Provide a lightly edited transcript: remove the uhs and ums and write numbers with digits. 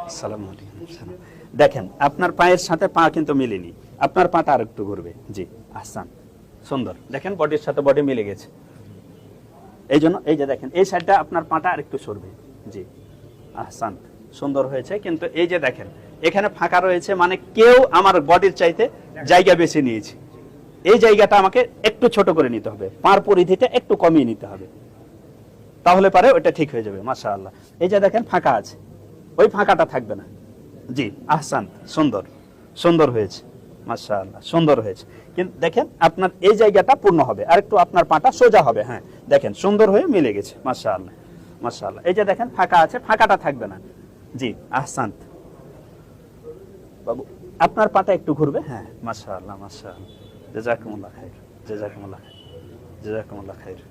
আসসালামু আলাইকুম। দেখেন আপনার পায়ের সাথে পা কিন্তু মিলেনি, আপনার পাটা আর একটু ঘুরবে। জি আহসান, সুন্দর। দেখেন বডির সাথে বডি মিলে গেছে, এই জন্য এই যে দেখেন এই সাইডটা আপনার পাটা আর একটু সরবে। জি আহসান, সুন্দর হয়েছে। কিন্তু এই যে দেখেন এখানে ফাঁকা রয়েছে, মানে কেউ আমার বডির চাইতে জায়গা বেছে নিয়েছে। এই জায়গাটা আমাকে একটু ছোট করে নিতে হবে, পার পরিধিটা একটু কমিয়ে নিতে হবে, তাহলে পারে ওটা ঠিক হয়ে যাবে। মাশাআল্লাহ, এই যে দেখেন ফাঁকা আছে, ওই ফাঁকাটা থাকবে না। জি আহসান, সুন্দর, সুন্দর হয়েছে। মাশাআল্লাহ, সুন্দর হয়েছে। কিন্তু দেখেন আপনার এই জায়গাটা পূর্ণ হবে, আর একটু আপনার পাটা সোজা হবে। হ্যাঁ দেখেন সুন্দর হয়ে মিলে গেছে। মাশাআল্লাহ, মাশাআল্লাহ। এই যে দেখেন ফাঁকা আছে, ফাঁকাটা থাকবে না। জি আহসান বাবু, আপনার পাটা একটু ঘুরবে। হ্যাঁ মাশাআল্লাহ, মাশাআল্লাহ। জাযাকুমুল্লাহ খাইর, জাযাকুমুল্লাহ খাইর, জাযাকুমুল্লাহ খাইর।